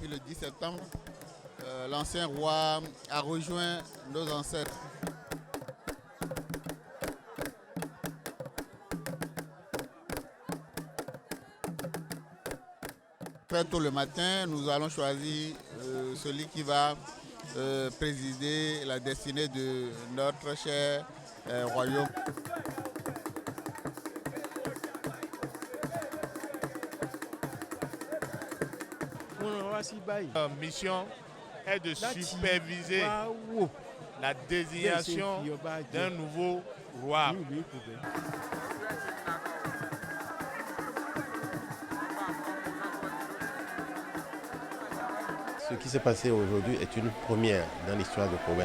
depuis le 10 septembre, l'ancien roi a rejoint nos ancêtres. Très tôt le matin, nous allons choisir celui qui va présider la destinée de notre cher royaume. La mission est de superviser la désignation d'un nouveau roi. Ce qui s'est passé aujourd'hui est une première dans l'histoire de Pobé.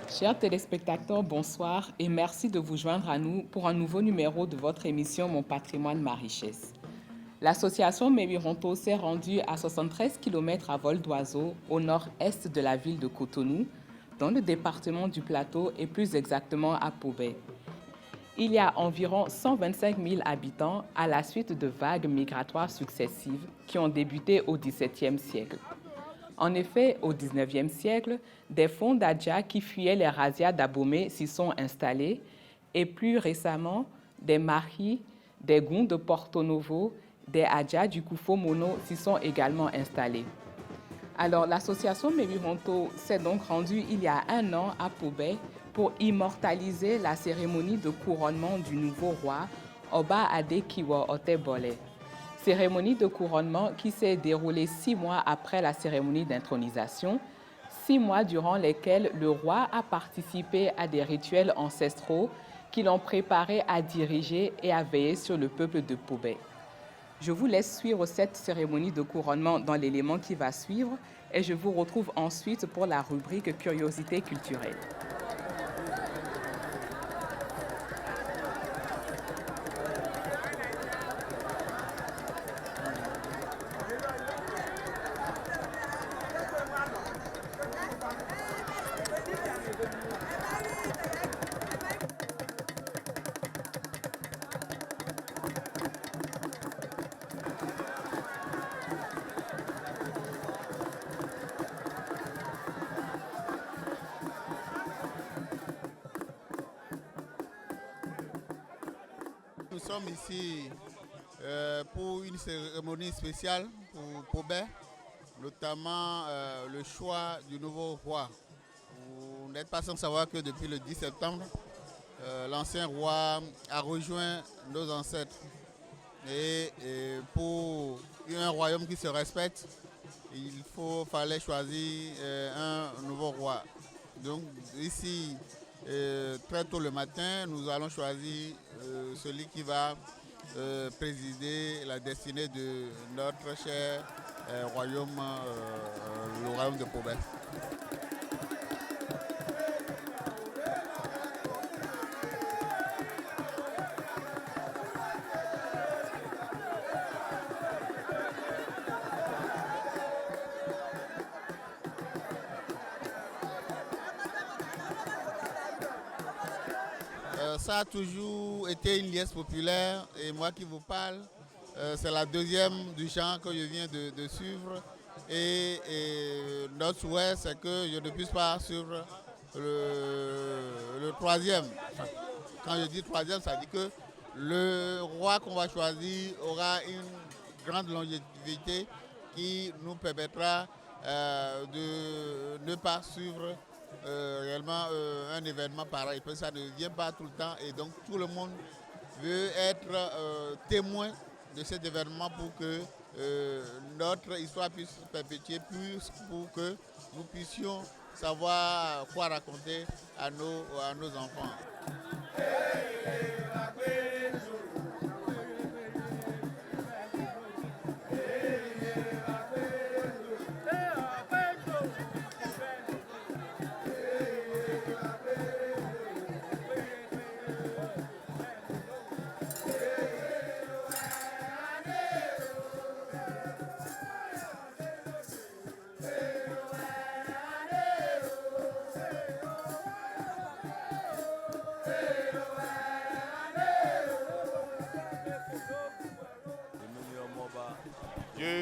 Chers téléspectateurs, bonsoir et merci de vous joindre à nous pour un nouveau numéro de votre émission Mon patrimoine, ma richesse. L'association Méwironto s'est rendue à 73 km à vol d'oiseau au nord-est de la ville de Cotonou, dans le département du Plateau et plus exactement à Pobé. Il y a environ 125 000 habitants à la suite de vagues migratoires successives qui ont débuté au XVIIe siècle. En effet, au XIXe siècle, des fonds d'Adja qui fuyaient les razzias d'Abomey s'y sont installés et plus récemment, des Mahis, des Gounds de Porto Novo, des Adja du Koufo Mono s'y sont également installés. Alors, l'association Méwironto s'est donc rendue il y a un an à Pobé pour immortaliser la cérémonie de couronnement du nouveau roi, Oba Adekiwa Otebole. Cérémonie de couronnement qui s'est déroulée 6 mois après la cérémonie d'intronisation, 6 mois durant lesquels le roi a participé à des rituels ancestraux qui l'ont préparé à diriger et à veiller sur le peuple de Pobé. Je vous laisse suivre cette cérémonie de couronnement dans l'élément qui va suivre et je vous retrouve ensuite pour la rubrique Curiosité culturelle. Nous sommes ici pour une cérémonie spéciale pour Pobé, notamment le choix du nouveau roi. Vous n'êtes pas sans savoir que depuis le 10 septembre, l'ancien roi a rejoint nos ancêtres. Et pour un royaume qui se respecte, il fallait choisir un nouveau roi. Donc ici, très tôt le matin, nous allons choisir celui qui va présider la destinée de notre cher royaume, le royaume de Pobé. Ça a toujours été une liesse populaire et moi qui vous parle, c'est la deuxième du genre que je viens de suivre et notre souhait c'est que je ne puisse pas suivre le troisième. Quand je dis troisième, ça dit que le roi qu'on va choisir aura une grande longévité qui nous permettra de ne pas suivre réellement un événement pareil. Parce que ça ne vient pas tout le temps et donc tout le monde veut être témoin de cet événement pour que notre histoire puisse se perpétuer, pour que nous puissions savoir quoi raconter à nos enfants.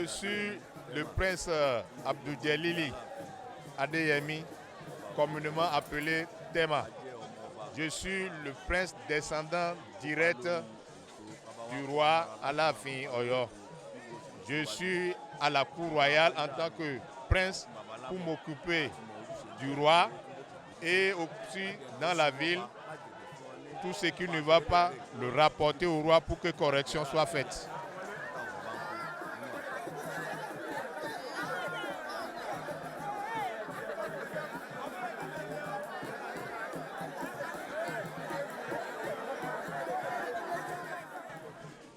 suis le prince Abdou Djelili Adeyemi, communément appelé Tema. Je suis le prince descendant direct du roi Alaafin Oyo. Je suis à la cour royale en tant que prince pour m'occuper du roi et aussi dans la ville, tout ce qui ne va pas le rapporter au roi pour que correction soit faite.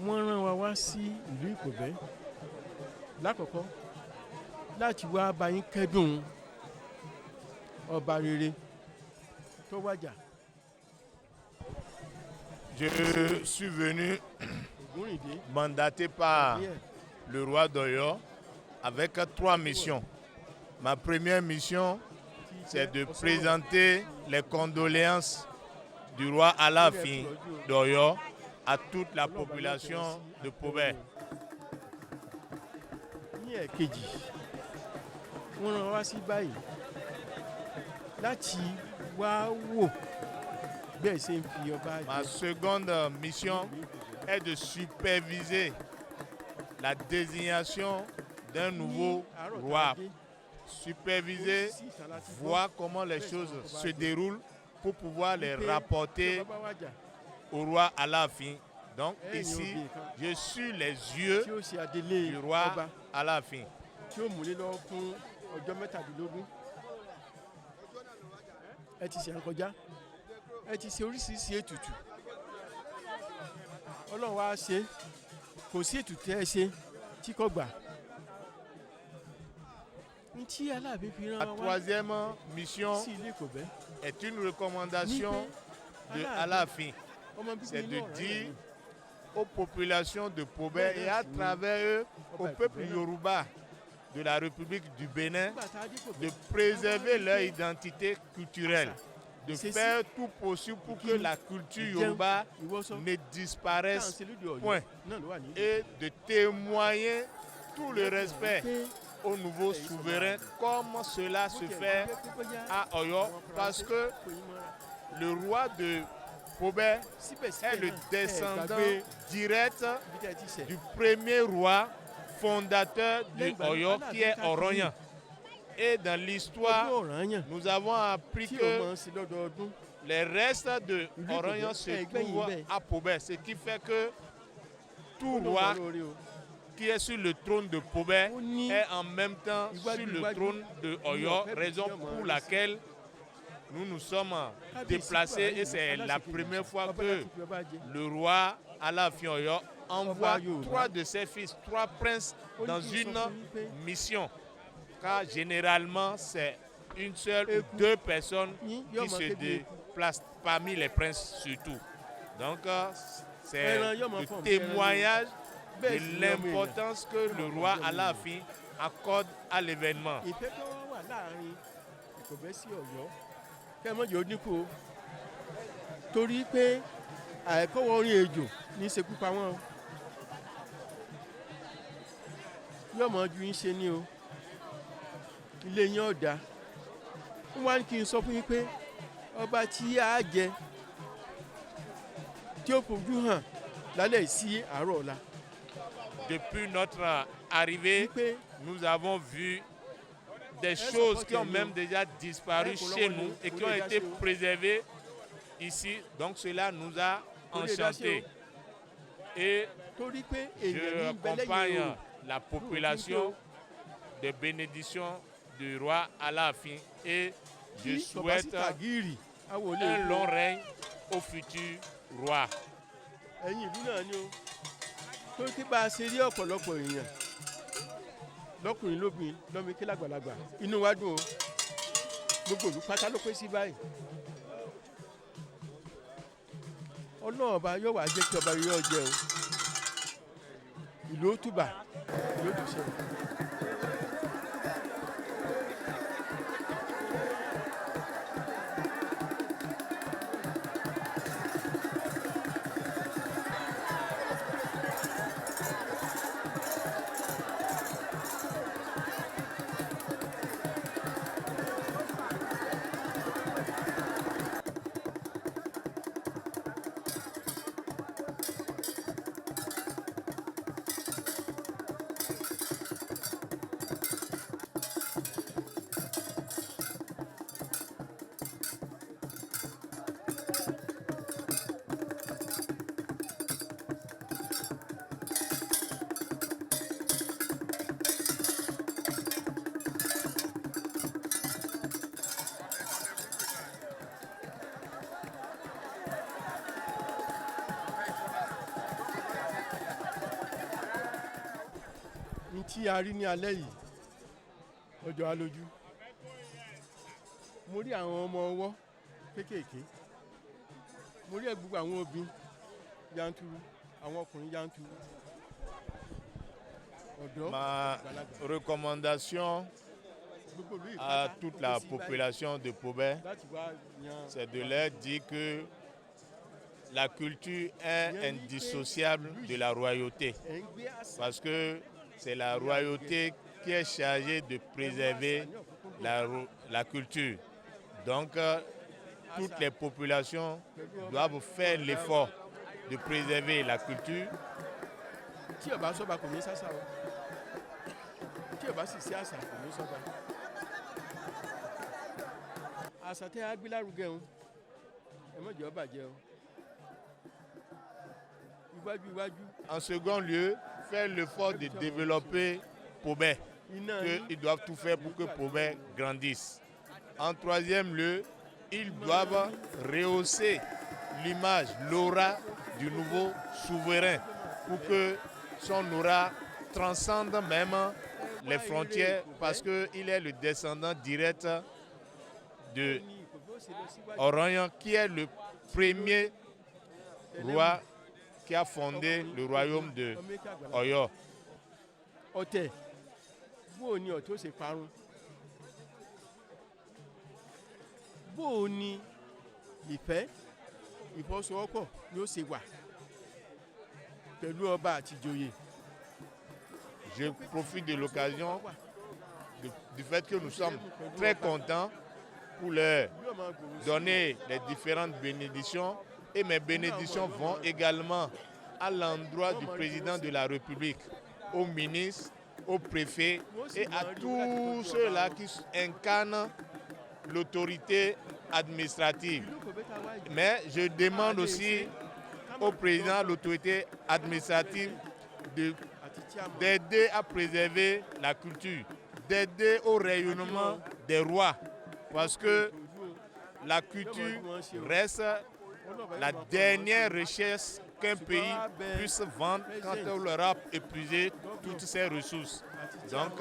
Wọ́n rán wa wá sí ìlú Ìkòbẹ́ lákọ̀ọ́kọ́ láti wá bá yín kẹ́dùn ọba rere tó wájà. Je suis venu mandaté par le roi d'Oyo avec 3 missions. Ma première mission, c'est de présenter les condoléances du roi Alaafin d'Oyo à toute la population de Pobé. Ní ẹ̀kejì, wọ́n rán wá sí báyìí láti wá wò bẹ́ẹ̀ ṣe ń fi ọba jẹ. Ma seconde mission est de superviser la désignation d'un nouveau roi. Superviser, voir comment les choses se déroulent pour pouvoir les rapporter au roi Alaafin. Donc ici, je suis les yeux du roi Alaafin. Tí ó múlé lọ fún ọjọ́ 17. Ẹ ti ṣe àkọjá, ẹ ti ṣe oríṣiríṣi ètùtù. Ọlọ́run wá ṣe, kò sí ètùtù ẹ ṣe tí kò gbà. La troisième mission est une recommandation de Alaafin. C'est de dire aux populations de Pobé et à travers eux au peuple Yoruba de la République du Bénin de préserver leur identité culturelle, de faire tout possible pour que la culture Yoruba ne disparaisse point et de témoigner tout le respect au nouveau souverain comme cela se fait à Oyo parce que le roi de Pobé est le descendant direct du premier roi fondateur de Oyo qui est Oranyan. Et dans l'histoire, nous avons appris que les restes de Oranyan se trouvent à Pobé, ce qui fait que tout roi qui est sur le trône de Pobé est en même temps sur le trône de Oyo, raison pour laquelle nous nous sommes déplacés et c'est la première fois que le roi Alaafin Oyo envoie 3 de ses fils, 3 princes dans une mission. Car généralement, c'est une seule ou 2 personnes qui se déplacent parmi les princes surtout. Donc, c'est le témoignage de l'importance que le roi Alaafin accorde à l'événement. Torí pé àìkọ́wọ́ orin ejò ní ṣekú pa wọ́n yóò mọ̀ ju yín ṣe ní o ilé yín ọ̀dà wọ́n wá ní kí n sọ fún yín pé ọba tí a jẹ tí ó fojú hàn lálẹ́ sí àárọ̀ ọ̀la. Depuis notre arrivée, nous avons vu des choses qui ont même déjà disparu chez nous et qui ont été préservées ici. Donc cela nous a enchantés. Et je accompagne la population de bénédiction du roi Alaafin et je souhaite un long règne au futur roi. Tó kí bá a ṣe rí ọ̀pọ̀lọpọ̀ èèyàn lọ́kùnrin lóbìnrin lọ́mọké lágbàlagbà inú wa dùn o gbogbo ìlú pátá ló pé sí báyìí Ọlọ́run ọba yóò wá jẹ́ kí ọba yóò jẹ o ìlú ó túbà ìlú ó túṣẹ. tí a rí ní alẹ́ yìí ó jọ wá lójú. Mo rí àwọn ọmọ ọwọ́ kéékèèké, mo rí gbogbo àwọn obìnrin yanturu, àwọn ọkùnrin yanturu. Ma recommandation à toute la population de Pobé, c'est de leur dire que la culture est indissociable de la royauté, parce que c'est la royauté qui est chargée de préserver la culture. Donc, toutes les populations doivent faire l'effort de préserver la culture. En second lieu, faire l'effort de développer Pobé, qu'ils doivent tout faire pour que Pobé grandisse. En troisième lieu, ils doivent rehausser l'image, l'aura du nouveau souverain pour que son aura transcende même les frontières, parce qu'il est le descendant direct de Oroyan, qui est le premier roi qui a fondé le royaume de Oyo. Bó ni ìfẹ́ ìfọwọ́sowọ́pọ̀ yóò ṣe wà pẹ̀lú ọba àti ìjòyè. Je profite de l'occasion du fait que nous sommes très contents pour leur donner les différentes bénédictions, et mes bénédictions vont également à l'endroit du président de la République, aux ministres, aux préfets et à tous ceux-là qui incarnent l'autorité administrative. Mais je demande aussi au président de l'autorité administrative d'aider à préserver la culture, d'aider au rayonnement des rois, parce que la culture reste la dernière richesse qu'un pays puisse vendre quand on leur a épuisé toutes ses ressources. Donc,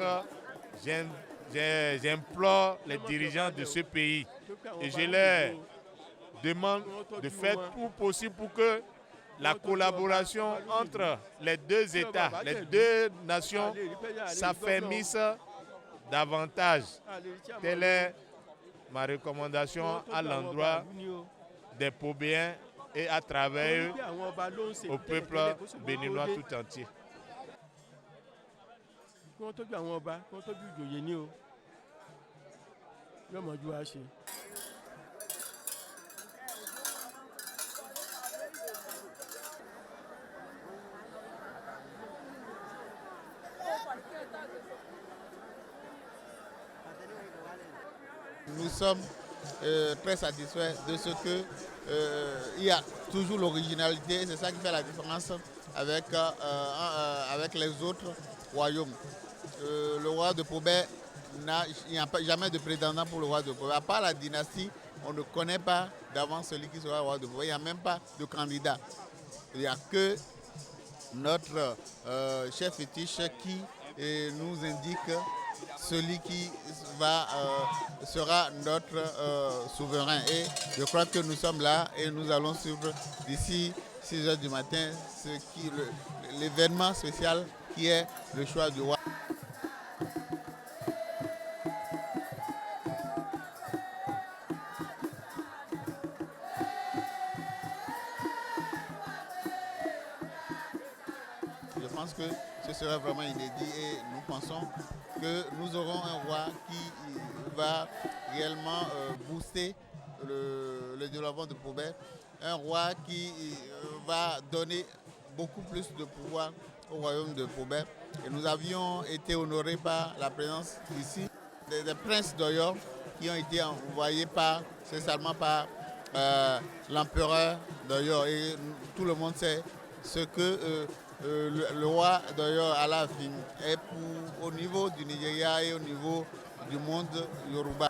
j'implore les dirigeants de ce pays et je leur demande de faire tout possible pour que la collaboration entre les deux États, les deux nations s'affermisse davantage. Telle est ma recommandation à l'endroit des Pobéens et à travers eux au peuple béninois tout entier. Nous sommes très satisfaits de ce que il y a toujours l'originalité, c'est ça qui fait la différence avec les autres royaumes. Le roi de Pobé, il n'y a jamais de prétendant pour le roi de Pobé. À part la dynastie, on ne connaît pas d'avance celui qui sera roi de Pobé. Il n'y a même pas de candidat. Il n'y a que notre chef fétiche qui nous indique celui qui sera notre souverain. Et je crois que nous sommes là et nous allons suivre d'ici 6 heures du matin l'événement spécial qui est le choix du roi. Je pense que ce serait vraiment inédit et nous pensons que nous aurons un roi qui va réellement booster le développement de Pobé, un roi qui va donner beaucoup plus de pouvoir au royaume de Pobé. Et nous avions été honorés par la présence ici des princes d'Oyo qui ont été envoyés spécialement par l'empereur d'Oyo. Et tout le monde sait ce que le roi d'Oyo Alaafin est au niveau du Nigeria et au niveau du monde Yoruba.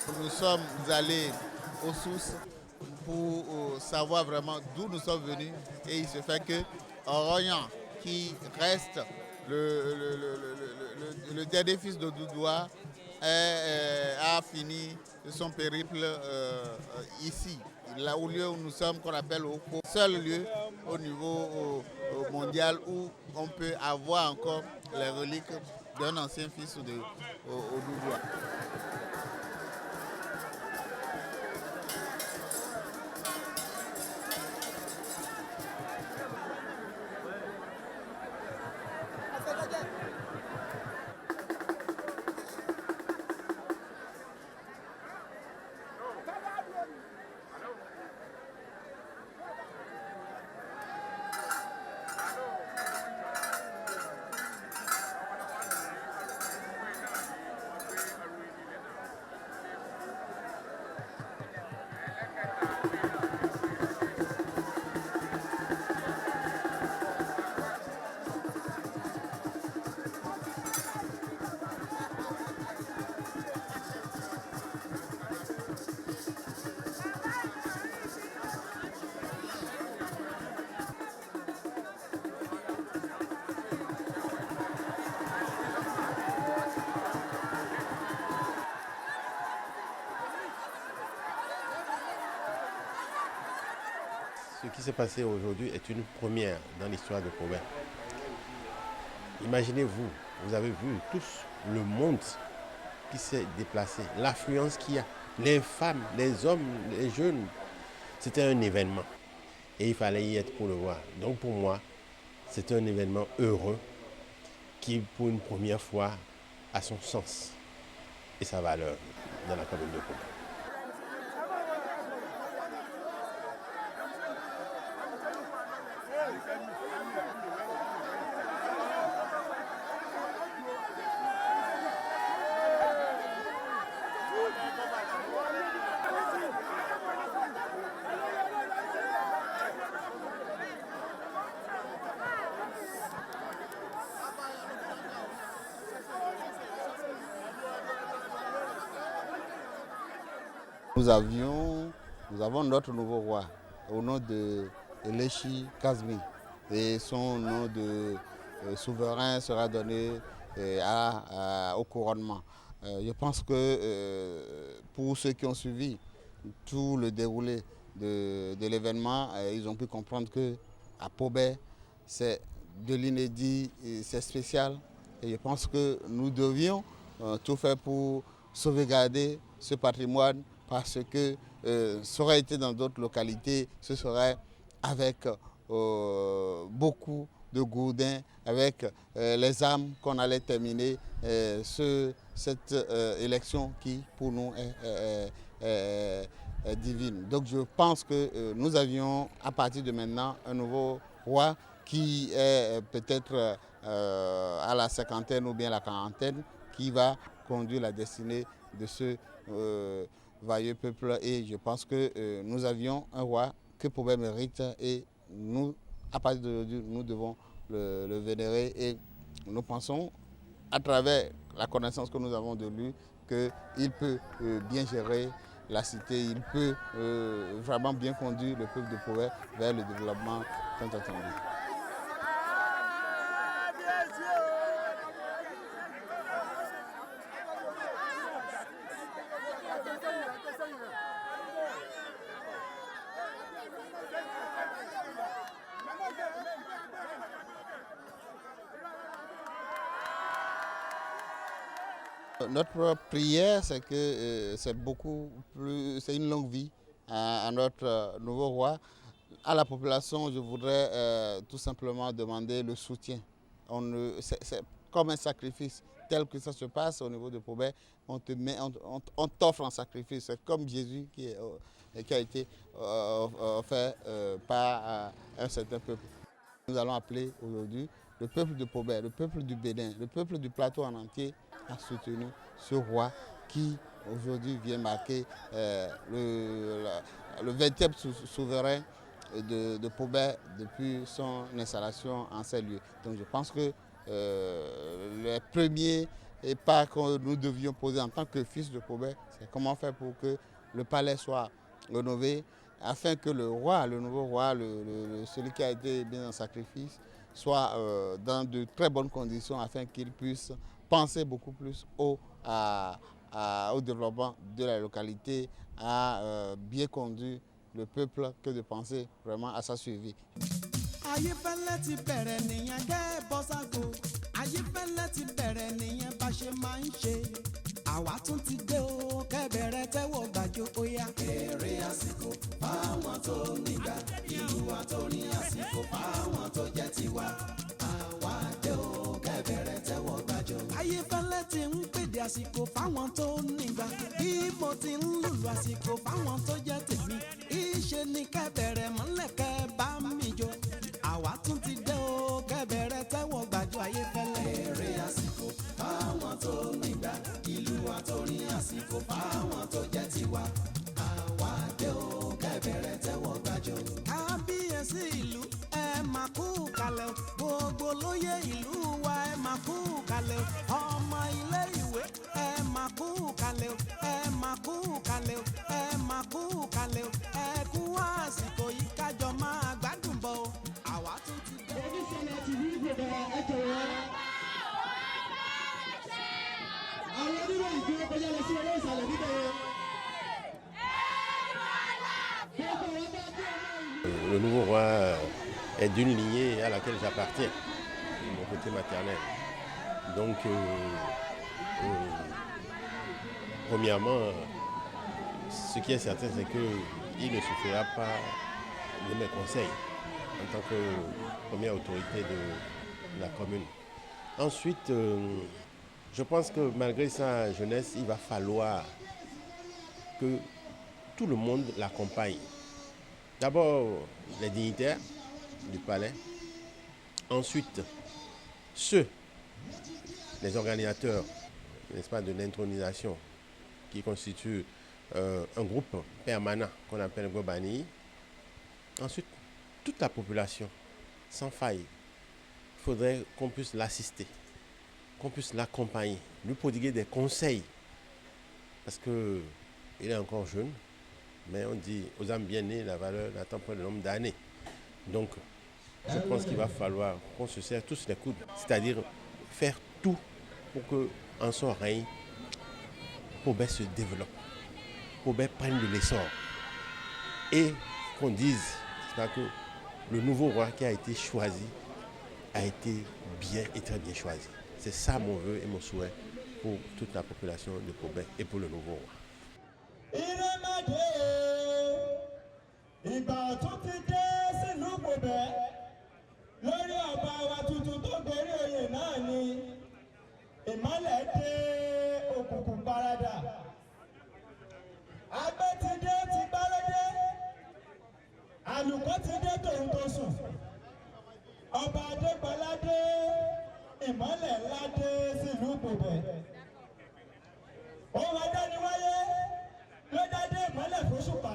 Nous sommes allés aux sources pour savoir vraiment d'où nous sommes venus et il se fait que Orognan, qui reste le dernier fils de Doudoua, a fini son périple ici, là au lieu où nous sommes, qu'on appelle le seul lieu au niveau mondial où on peut avoir encore les reliques d'un ancien fils de Doudoua. Ce qui s'est passé aujourd'hui est une première dans l'histoire de Pobé. Imaginez-vous, vous avez vu tous le monde qui s'est déplacé, l'affluence qu'il y a, les femmes, les hommes, les jeunes. C'était un événement et il fallait y être pour le voir. Donc pour moi, c'est un événement heureux qui, pour une première fois, a son sens et sa valeur dans la commune de Pobé. Nous avons notre nouveau roi au nom de Elechi Kazmi et son nom de souverain sera donné au couronnement. Je pense que pour ceux qui ont suivi tout le déroulé de l'événement, ils ont pu comprendre qu'à Pobé, c'est de l'inédit, c'est spécial et je pense que nous devions tout faire pour sauvegarder ce patrimoine parce que ça aurait été dans d'autres localités, ce serait avec beaucoup de gourdins, avec les âmes qu'on allait terminer cette élection qui pour nous est divine. Donc je pense que nous avions à partir de maintenant un nouveau roi qui est peut-être à la cinquantaine ou bien la quarantaine, qui va conduire la destinée de ce vailleux peuple et je pense que nous avions un roi que Pobé mérite et nous, à partir d'aujourd'hui, nous devons le vénérer et nous pensons à travers la connaissance que nous avons de lui qu'il peut bien gérer la cité, il peut vraiment bien conduire le peuple de Pobé vers le développement tant attendu. Notre prière, c'est que c'est une longue vie à notre nouveau roi. À la population, je voudrais tout simplement demander le soutien. C'est comme un sacrifice, tel que ça se passe au niveau de Pobé, on t'offre un sacrifice. C'est comme Jésus qui a été offert par un certain peuple. Nous allons appeler aujourd'hui le peuple de Pobé, le peuple du Bénin, le peuple du plateau en entier à soutenir ce roi qui aujourd'hui vient marquer le 20e souverain de Pobé depuis son installation en ces lieux. Donc je pense que les premiers et pas que nous devions poser en tant que fils de Pobet, c'est comment faire pour que le palais soit rénové, afin que le roi, le nouveau roi, celui qui a été mis en sacrifice, soit dans de très bonnes conditions, afin qu'il puisse penser beaucoup plus au développement de la localité, à bien conduire le peuple, que de penser vraiment à sa survie. Ayéfẹ́lẹ́ ti bẹ̀rẹ̀ nìyẹn kẹ́ bọ́ ságo. Ayéfẹ́lẹ́ ti bẹ̀rẹ̀ nìyẹn bá ṣe máa ń ṣe. Àwa tún ti dé o kẹ́bẹ̀rẹ̀ tẹ́wọ̀ gbàjọ óyá. Èrè àsìkò fáwọn tó nígbà, ìlú wa tó ní àsìkò fáwọn tó jẹ́ tiwa. Àwa dé o kẹ́bẹ̀rẹ̀ tẹ́wọ̀ gbàjọ. Ayéfẹ́lẹ́ ti ń pèdè àsìkò fáwọn tó nígbà, bí mo ti ń lùlù àsìkò fáwọn tó jẹ́ tèmi. Ìṣe ni kẹ́bẹ̀rẹ̀ mọ́lẹ̀ kẹ́ bá mi jó. Àwa tún ti dé o kẹ́bẹ̀rẹ̀ tẹ́wọ̀ gbàjọ Ayéfẹ́lẹ́. Èrè àsìkò fáwọn tó nígbà, ìlú wa tó ní àsìkò fáwọn tó jẹ́ tiwa. Àwa dé o kẹ́bẹ̀rẹ̀ tẹ́wọ̀ gbàjọ. Kábíyèsí ìlú ẹ máa kú kalẹ̀ o, gbogbo lóyè ìlú wa ẹ máa kú kalẹ̀ o, ọmọ ilé ìwé ẹ máa kú kalẹ̀ o, ẹ máa kú kalẹ̀ o, ẹ máa kú kalẹ̀ o, ẹ kú àsìkò yìí kájọ máa gbádùn bọ̀ o. Àwa tún ti dé. Oníṣẹ́lẹ̀ ti ní ìgbòho ẹ jọ̀wọ́. Àwọn oníròyìn tí wọ́n kọjá lọ sí owó ìsàlẹ̀ níbẹ̀ yẹn. Le nouveau roi est d'une lignée à laquelle j'appartiens, de mon côté maternel. Donc, premièrement, ce qui est certain, c'est qu'il ne suffira pas de mes conseils en tant que première autorité de la commune. Ensuite, je pense que malgré sa jeunesse, il va falloir que tout le monde l'accompagne. D'abord, les dignitaires du palais. Ensuite, les organisateurs, n'est-ce pas, de l'intronisation, qui constituent un groupe permanent qu'on appelle Gobani. Ensuite, toute la population, sans faille. Il faudrait qu'on puisse l'assister, qu'on puisse l'accompagner, lui prodiguer des conseils. Parce qu'il est encore jeune. Mais on dit aux âmes bien nées, la valeur n'attend pas le nombre d'années. Donc, je pense qu'il va falloir qu'on se serre tous les coudes, c'est-à-dire faire tout pour qu'en son règne, Pobet se développe, Pobet prenne de l'essor. Et qu'on dise que le nouveau roi qui a été choisi a été bien et très bien choisi. C'est ça mon vœu et mon souhait pour toute la population de Pobet et pour le nouveau roi. Ìgbà tó ti dé sílùú Pobẹ̀ lórí ọba wa tuntun tó gorí oyè náà ni ìmọ́lẹ̀ dé òkùnkùn paradà. Agbẹ́ ti dé ti gbálódé, àlùkò ti dé tòun tó sùn. Ọba Adégbọlá dé, ìmọ́lẹ̀ ńlá dé sílùú Pobẹ̀. Ohun adániwáyé ló dá dé ìmọ́lẹ̀ fóṣùpá.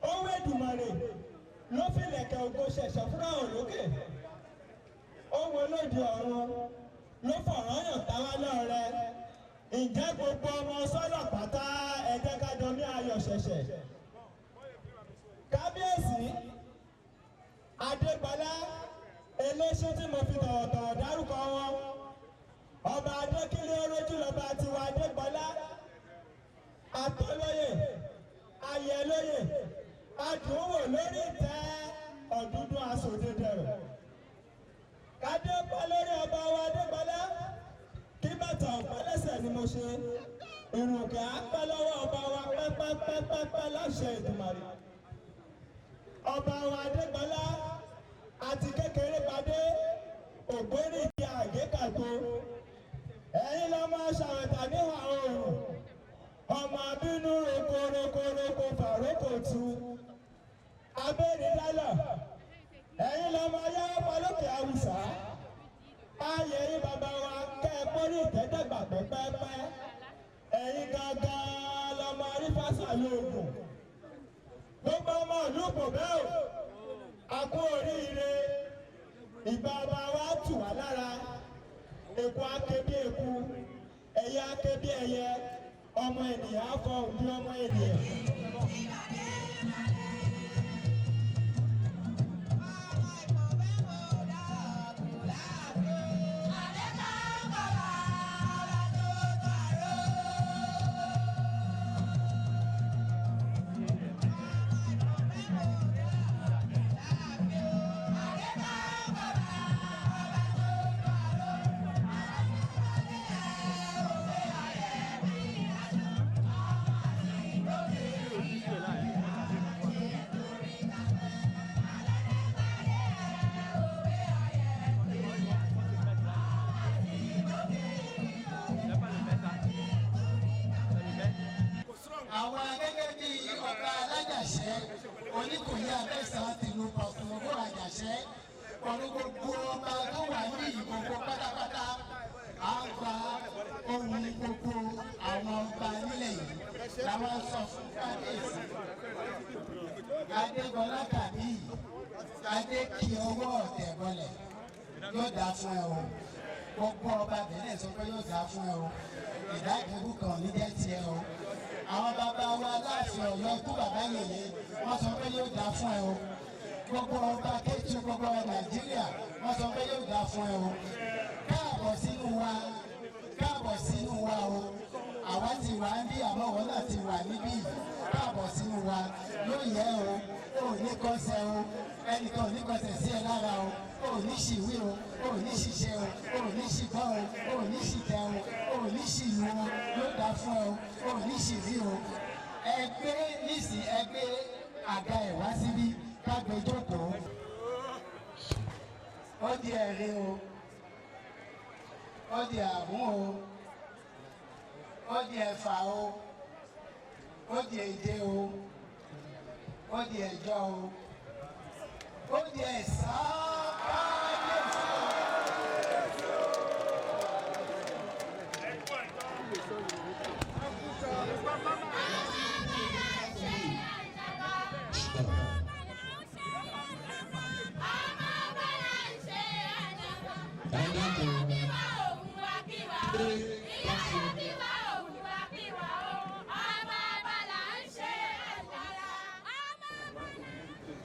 Owó Èdùmàrè ló fi lẹ̀kẹ̀ ògo ṣẹ̀ṣẹ̀ fúnra òlókè. Owó olóde ọ̀run ló fọ̀rọ̀ yàn táwa lọ́rẹ. Ǹjẹ́ gbogbo ọmọ sọ́lọ̀ pátá ẹ jẹ́ ká jọ ní ayọ̀ ṣẹ̀ṣẹ̀. Kábíyèsí Adégbọlá eléṣin tí mo fi tọ̀wọ̀tọ̀wọ̀ dárúkọ wọn. Ọba Adékílé Orójú lọ́ba tiwa Adégbọlá. Atọ́lóyè, Ayẹlóyè, Adùnwò lórí ìtẹ́ Ọ̀dúndún Aṣòdedẹrọ̀. Kádé pẹ́ lórí ọba wa Adégbọlá. Kí bàtà ọ̀pẹ́ lẹ́sẹ̀ ni mo ṣe. Ìrùkẹ̀ á pẹ́ lọ́wọ́ ọba wa pẹ́pẹ́pẹ́pẹ́ láṣẹ Èdùmàrè. Ọba wa Adégbọlá àti kékeré padé ògbórí ìdí àgékàgbó. Ẹ̀yin lọ máa ṣàwẹ̀tà níwà oòrùn. Ọmọ abínú rokoroko fàrókò tu. Abéèrè dálọ̀. Ẹ̀yin lọ́mọ ayáwó palókè Awùsá. Ayé yín bàbá wa kẹ́ ẹ pórí ìtẹ́dẹ́gbà pẹ́pẹ́pẹ́. Ẹ̀yin gangan lọ́mọ arífásà lóògùn. Gbogbo ọmọ ìlú Pobẹ̀ o. A kú oríire. Ìbà bàbá wa tù wá lára. Èkó akéde èkú. ọmọ ènìyàn á fọ òbí ọmọ ènìyàn. Àwọn gẹ́gẹ́ bí ọba alájàṣẹ́ Oníkòyí Abẹ́sàn tìlú Pọ̀tùmọ̀gbò Àjàṣẹ́ pẹ̀lú gbogbo ọba tó wà ní ìgbogbo pátápátá á gba ohun gbogbo àwọn ọba nílẹ̀ yìí làwọn sọ fún kábíyèsí. Adégbọlá Kàbí Adé kí ọwọ́ ọ̀tẹ̀ bọlẹ̀ yóò dáa fún ẹ o. Gbogbo ọba bẹ̀rẹ̀ sọ pé yóò dáa fún ẹ o. Ìdákẹ́bù kan ní jẹ́ tiẹ̀ o. Àwọn bàbá wa láti Ọ̀yọ́ kú bàbá yèyé wọ́n sọ pé yóò dáa fún ẹ o. Gbogbo ọba Kétu gbogbo Nàìjíríà wọ́n sọ pé yóò dáa fún ẹ o. Káàbọ̀ sínú wa, káàbọ̀ sínú wa o. Àwa ti wà ń bí àmọ́ wọn náà ti wà níbí. Káàbọ̀ sínú wa yóò yẹ o. O ò ní kọsẹ̀ o. Ẹnìkan ò ní kọsẹ̀ sí ẹ lára o. O ò ní ṣìwí o. O ò ní ṣìṣe o. O ò ní ṣìgbọ́ o. O ò ní ṣìtẹ̀ o. O ò ní ṣìlú o. Yóò dáa fún ẹ o. O ò ní ṣìrí o. Ẹgbẹ́ nísì ẹgbẹ́ àga ẹ̀ wá síbí kágbé jókòó. Ó di ẹ̀rí o. Ó di àmú o. Ó di ẹ̀fà o. Ó di èdè o. Ó di ẹ̀jọ o. Ó di ẹ̀sán káyéfì o.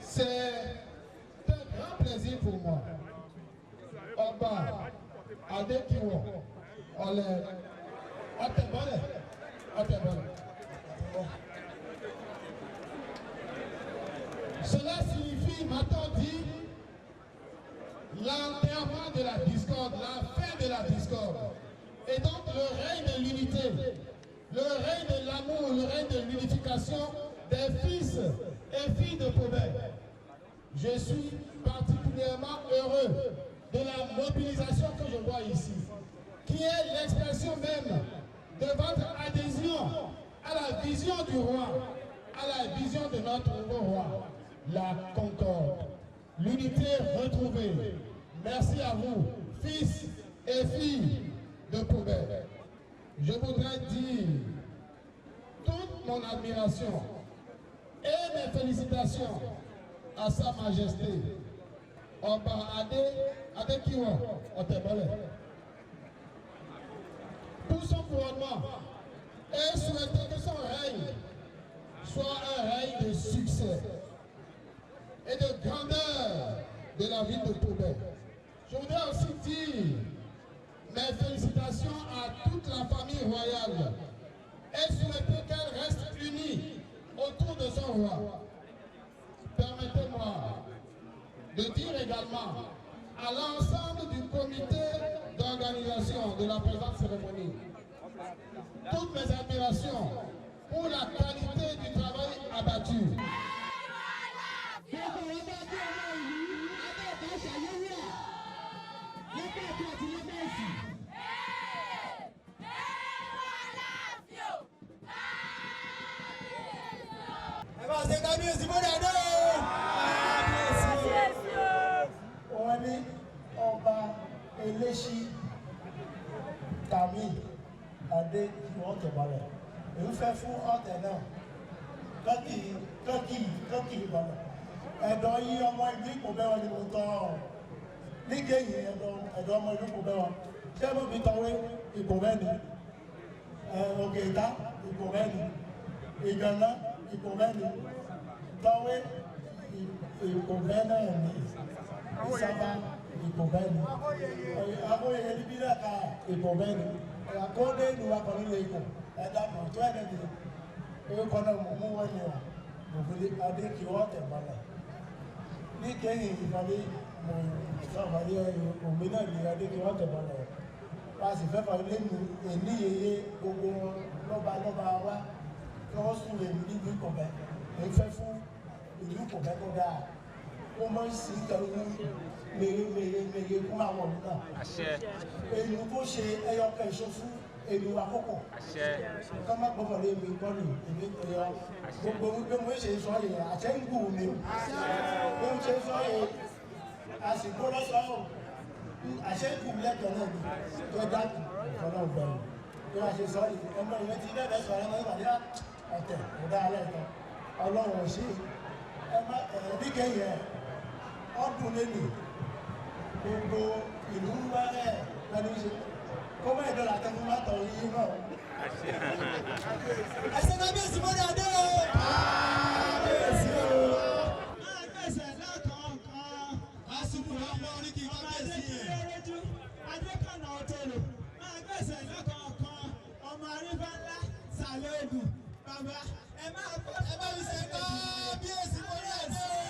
C'est un grand plaisir pour moi. Ọba Adékiwọ̀ Ọ̀tẹ̀bọ̀lẹ̀. Cela signifie, m'a-t-on dit, l'enterrement de la discorde, la fin de la discorde. Et donc le règne de l'unité, le règne de l'amour, le règne de l'unification des fils et filles de Pobert. Je suis particulièrement heureux de la mobilisation que je vois ici, qui est l'expression même de votre adhésion à la vision du roi, à la vision de notre nouveau roi, la concorde, l'unité retrouvée. Merci à vous, fils et filles de Pobert. Je voudrais dire toute mon admiration et mes félicitations à Sa Majesté Ọba Adékiwọ̀ Ọ̀tẹ̀bọ̀lẹ̀ pour son couronnement et souhaiter que son règne soit un règne de succès et de grandeur de la ville de Pobert. Je voudrais aussi dire mes félicitations à toute la famille royale et souhaiter qu'elle reste unie autour de son roi. Permettez-moi de dire également à l'ensemble du comité d'organisation de la présente cérémonie toutes mes admirations pour la qualité du travail abattu. Wọ́n ní ọba Eléṣí Kàmí Adékiwọ̀ Ọ̀tẹ̀bọ̀lẹ̀. Èyí fẹ́ fún ọ̀tẹ̀ náà kọ́kì ìbọ̀lẹ̀. Ẹ̀dọ̀ yí ọmọ ìlú Ìkòbẹ́wọ̀ ni mo tọ́ ọ. Nígbèyí ẹ̀dọ̀ ọmọ ìlú Ìkòbẹ́wọ̀. Ṣé mo fi tọwé Ìkòbẹ́ ni? Ògèdá ipò mẹ́rin, Ìgànná ipò mẹ́rin, Tọ́wé ipò mẹ́rin, Ìsábà ipò mẹ́rin, Amóyeye níbí lẹ́ka ipò mẹ́rin, Àkóńdé ìlú akọ̀nílé ipò ẹ̀dá mọ̀ tó ẹ̀dẹ̀ ni orúkọ náà mú wọ́n ni wà òfin adé kí wọ́n tẹ̀ mọ́lẹ̀. Ní kẹ́yìn ìfọ̀lẹ́ mọ̀ ìfọ̀lẹ́ òmí náà ní adé kí wọ́n tẹ̀ mọ́lẹ̀. Pàṣẹ fẹ́fà ilé mi èní yeye gbogbo wọn lọ́ba wá kí wọ́n sùn lè ní ìlú Ìkọ̀bẹ́. Èyí fẹ́ fún ìlú Ìkọ̀bẹ́ tó dáa. Ó máa ń sí ìtẹ̀wé mèremère fún àwọn ọ̀nà náà. Èyí tó ṣe ẹyọkẹ́ ìṣó fún èlò àkókò. Ká má gbọ́dọ̀ lé mi gbọ́ ní ìlú ìpẹ́yọ. Gbogbo wípé mo ṣe sọ yẹ àtẹ́ǹgù mi. Bí mo ṣe sọ yẹ àsìkò lọ́sọ̀ọ́ àṣẹ́ǹgù lẹ́tọ̀ọ́ náà ni tó dákì ìfọ̀nà ọ̀gbẹ̀rún. Bí wọ́n ṣe sọ yìí ọmọ ìwé tí bẹ́ẹ̀ bẹ́ẹ̀ sọ̀rọ̀ ẹ̀mọ́ ìpàdé ọ̀tẹ̀ kò dáa lẹ́tọ̀ọ́. Ọlọ́run ò ṣe bí kẹ́yẹ ọdún lẹ́nu gbogbo ìlú wá rẹ̀ pẹ̀lú ṣe kó mọ́ ìdọ́là tẹ́ fún mátọ̀ yìí náà. Ẹsẹ̀ kábíyèsí mọ́rí adé o. Kábíyèsí o. Máa gbèsè lọ́kọ̀ọ̀kan. Àsìkò ọmọ orí kí kábíyèsí yẹn. Adékànnà Òtòlò. Máa gbèsè lọ́kọ̀ọ̀kan. Ọmọ arífá ńlá sàlẹ̀ ògùn. Bàbá ẹ máa bọ́ ẹ bá mi ṣe kábíyèsí mọ́rí adé o.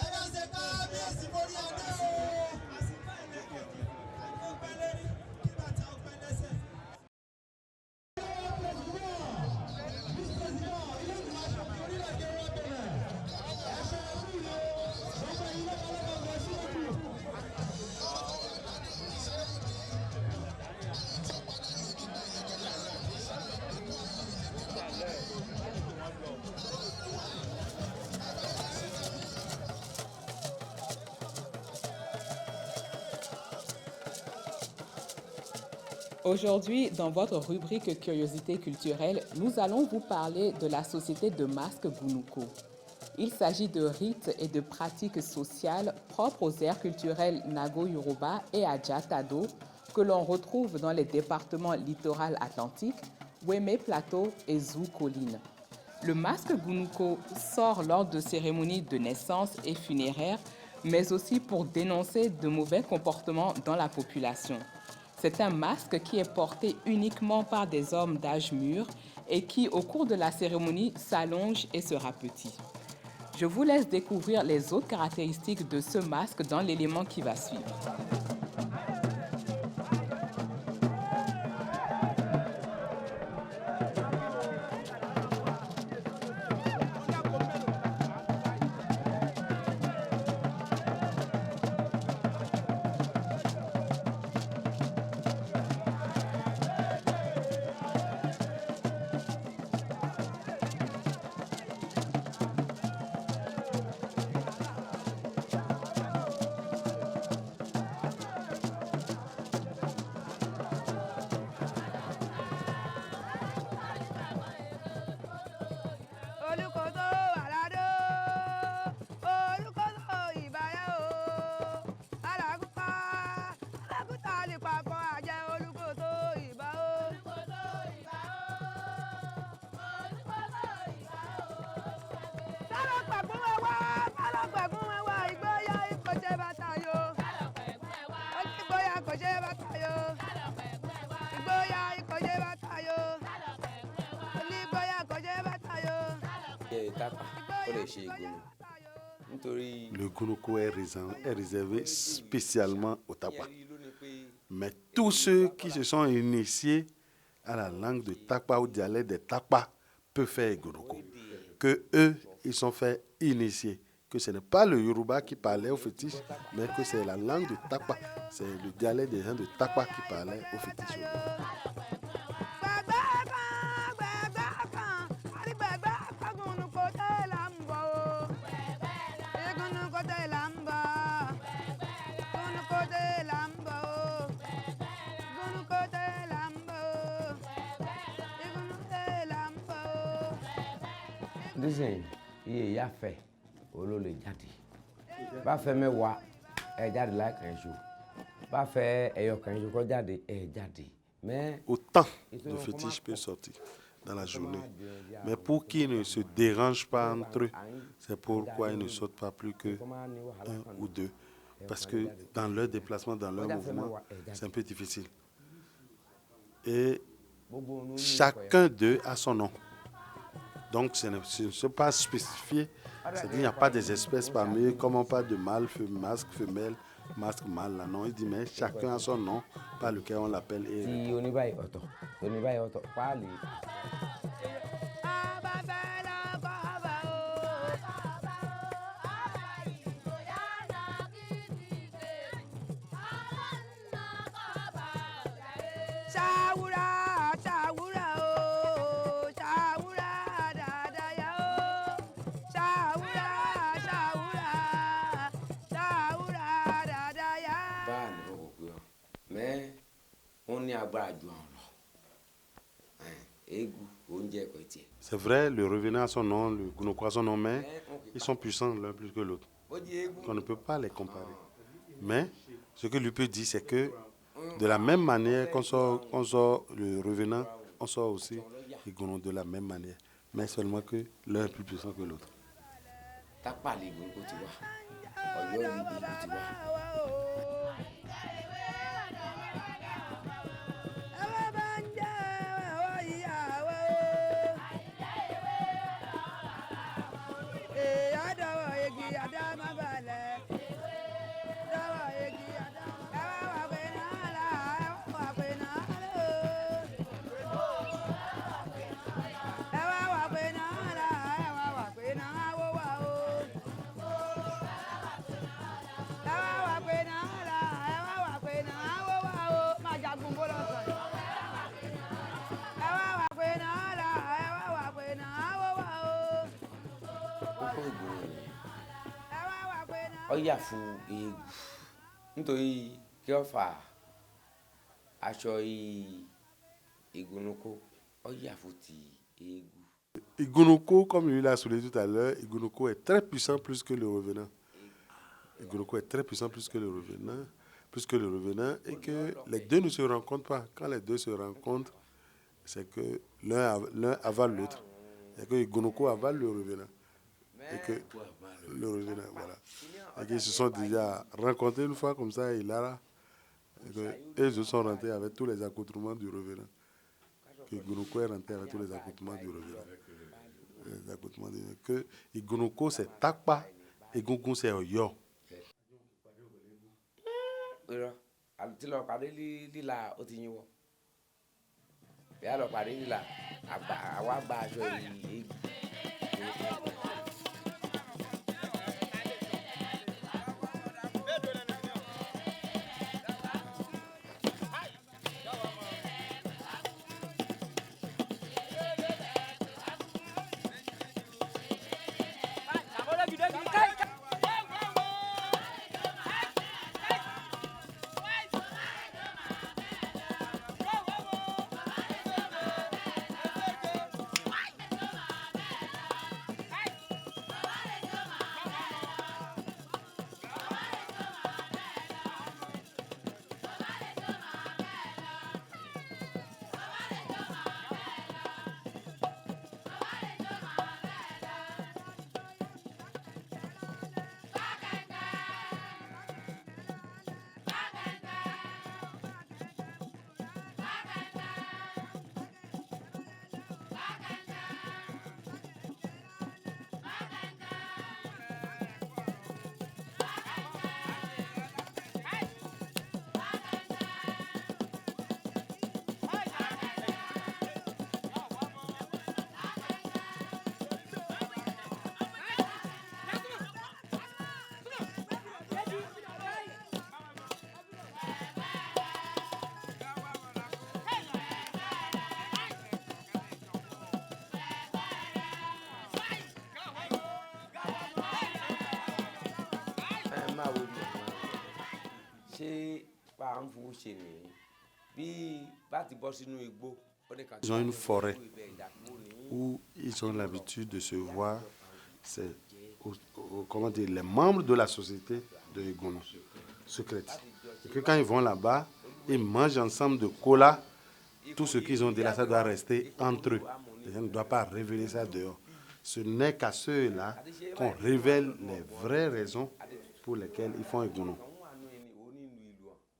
Ẹ bá ṣe kábíyèsí mọ́rí adé o. Aujourd'hui, dans votre rubrique Curiosité culturelle, nous allons vous parler de la société de masques Gunuko. Il s'agit de rites et de pratiques sociales propres aux aires culturelles Nago-Yoruba et Adja-Tado que l'on retrouve dans les départements littoral atlantique, Weme Plateau et Zou Colline. Le masque Gunuko sort lors de cérémonies de naissance et funéraires, mais aussi pour dénoncer de mauvais comportements dans la population. C'est un masque qui est porté uniquement par des hommes d'âge mûr et qui, au cours de la cérémonie, s'allonge et se rapetit. Je vous laisse découvrir les autres caractéristiques de ce masque dans l'élément qui va suivre. Le Gunuko est réservé spécialement au Takwa. Mais tous ceux qui se sont initiés à la langue de Takwa ou dialecte des Takwa peuvent faire Gunuko. Que eux, ils sont fait initier. Que ce n'est pas le Yoruba qui parlait au fétiche, mais que c'est la langue de Takwa. C'est le dialecte des gens de Takwa qui parlait au fétiche. Disney, il y a fait, au lieu de jáde. Pas fait mes wa, jáde là qu'un jour. Pas fait, quand je jáde, jáde. autant de fétiches peuvent sortir dans la journée. Mais pour qu'ils ne se dérangent pas entre eux, c'est pourquoi ils ne sautent pas plus que 1 ou 2. Parce que dans leur déplacement, dans leur mouvement, c'est un peu difficile. Et chacun d'eux a son nom. Donc ce n'est pas spécifié. C'est-à-dire qu'il n'y a pas des espèces parmi eux, comme on parle de mâle, masque, femelle, masque, mâle. Là, non, il dit, mais chacun a son nom par lequel on l'appelle. C'est vrai, le revenant a son nom, le Gunoko a son nom, mais ils sont puissants l'un plus que l'autre. On ne peut pas les comparer. Mais ce que lui peut dire, c'est que de la même manière qu'on sort le revenant, on sort aussi les Gunoko de la même manière. Mais seulement que l'un est plus puissant que l'autre. Ọ̀yàfù eégún nítorí kí ó fa aṣọ Ìgúnnukó ọ̀yàfù ti eégún. Ìgúnnukó, comme lui l'a souligné tout à l'heure, Ìgúnnukó est très puissant plus que le revenant. Ìgúnnukó est très puissant plus que le revenant, et que les deux ne se rencontrent pas. Quand les deux se rencontrent, c'est que l'un avale l'autre. Et que Ìgúnnukó avale le revenant. Et que le revenant, voilà. Et qu'ils se sont déjà rencontrés une fois comme ça, et là, et ils se sont rentrés avec tous les accoutrements du revenant. Que Ìgúnnukó est rentré avec tous les accoutrements du revenant. Que Ìgúnnukó c'est Takpa, et Egungun c'est Ọ̀yọ́. Àti lọ parí lílà ó ti yín wọ. Ìyá lọ parí lílà àwa gba aṣọ eégún. Ils ont une forêt où ils ont l'habitude de se voir, comment dire, les membres de la société de Egono, secrète. Et que quand ils vont là-bas, ils mangent ensemble de cola tout ce qu'ils ont dit là, ça doit rester entre eux. Les gens ne doivent pas révéler ça dehors. Ce n'est qu'à ceux-là qu'on révèle les vraies raisons pour lesquelles ils font Egono.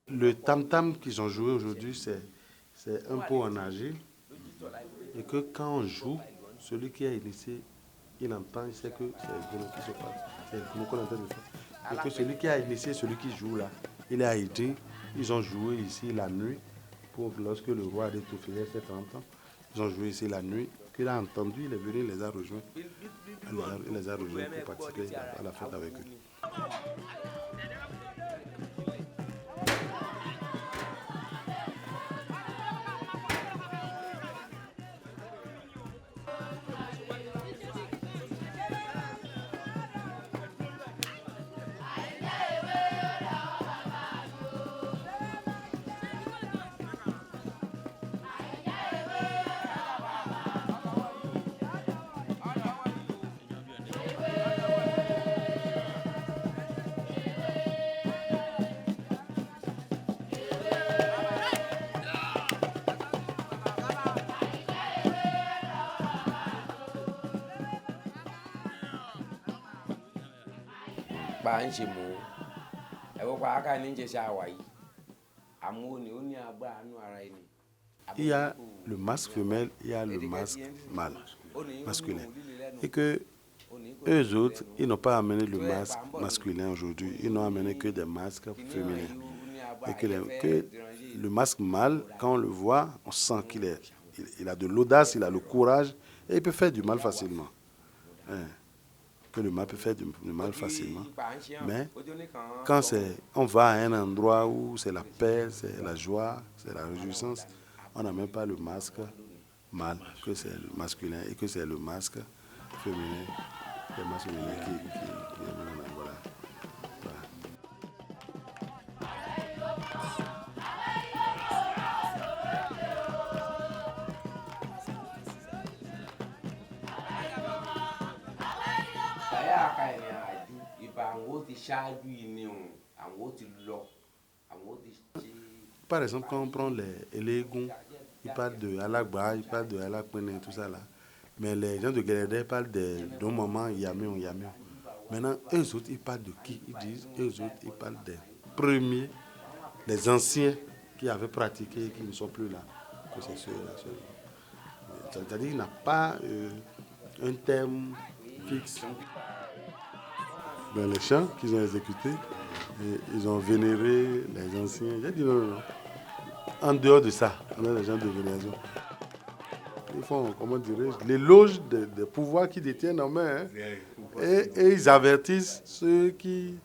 Le tam-tam qu'ils ont joué aujourd'hui, c'est un peu en agile. Et que quand on joue, celui qui a initié, il entend, il sait que c'est Egono qui se passe. C'est Egono qu'on est en train de faire. Et que celui qui a initié, celui qui joue là, il est haïti. Ils ont joué ici la nuit, lorsque le roi de Touffier fait 30 ans. Ils ont joué ici la nuit. Qu'il a entendu, il est venu, il les a rejoints. Il les a rejoints pour participer à la fête avec eux. Il y a le masque femelle, il y a le masque mâle, masculin. Et que eux autres, ils n'ont pas amené le masque masculin aujourd'hui, ils n'ont amené que des masques féminins. Et que le masque mâle, quand on le voit, on sent qu'il a de l'audace, il a le courage et il peut faire du mal facilement. Que le mal peut faire du mal facilement. Mais quand on va à un endroit où c'est la paix, c'est la joie, c'est la réjouissance, on n'a même pas le masque mâle, que c'est le masculin, et que c'est le masque féminin, le masque féminin qui voilà. Par exemple, quand on prend les Egoun, ils parlent de Alagba, ils parlent de Alakpene, tout ça là. Mais les gens de Guélédé parlent d'un moment Yamion. Maintenant, eux autres, ils parlent de qui? Ils disent, eux autres, ils parlent des premiers, des anciens qui avaient pratiqué et qui ne sont plus là. Que c'est ceux-là. C'est-à-dire qu'il n'y a pas un thème fixe. Dans les chants qu'ils ont exécutés, ils ont vénéré les anciens. J'ai dit non. En dehors de ça, on a des gens de vénération. Ils font, comment dirais-je, l'éloge des pouvoirs qu'ils détiennent en main. Et ils avertissent ceux qui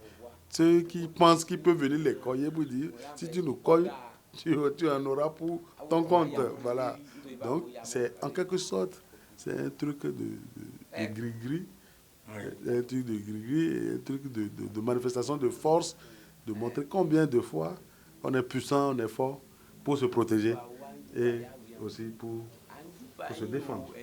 pensent qu'ils peuvent venir les coller pour dire, si tu nous colles, tu en auras pour ton compte. Voilà. Donc, c'est en quelque sorte, c'est un truc de gris-gris. Un truc de gris-gris, un truc de manifestation de force, de montrer combien de fois on est puissant, on est fort pour se protéger et aussi pour se défendre.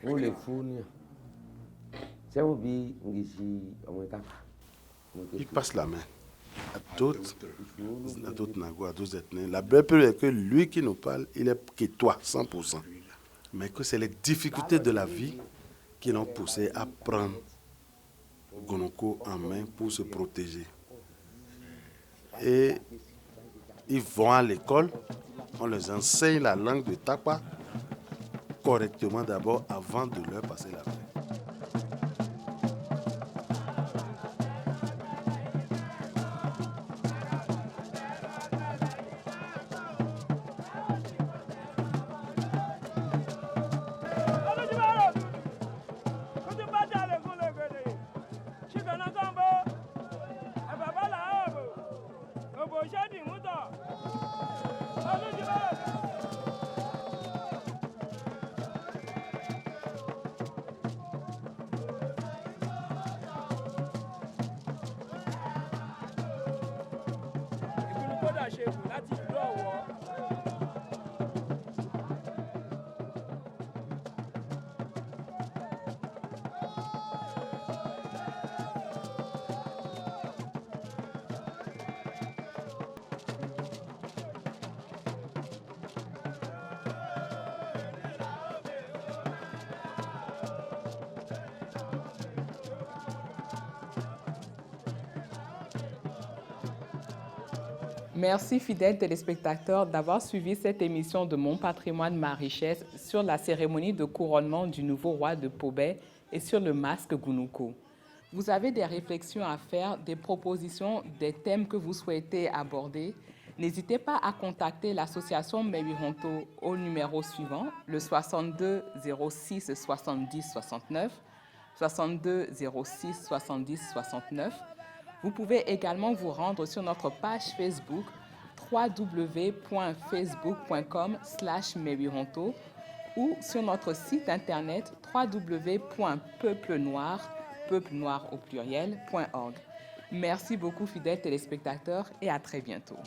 Pour les fous, il passe la main à d'autres Nagos, à d'autres ethnies. La belle preuve est que lui qui nous parle, il est quétois, 100%. Mais que c'est les difficultés de la vie qui l'ont poussé à prendre Gonoko en main pour se protéger. Et ils vont à l'école, on les enseigne la langue de Takpa correctement d'abord avant de leur passer la main. Merci, fidèles téléspectateurs, d'avoir suivi cette émission de Mon patrimoine, ma richesse sur la cérémonie de couronnement du nouveau roi de Pobé et sur le masque Gounoukou. Vous avez des réflexions à faire, des propositions, des thèmes que vous souhaitez aborder. N'hésitez pas à contacter l'association Mewironto au numéro suivant, le 62 06 70 69, 62 06 70 69. Vous pouvez également vous rendre sur notre page Facebook www.facebook.com/Mewironto ou sur notre site internet www.peuplenoir au pluriel.org. Merci beaucoup, fidèles téléspectateurs, et à très bientôt.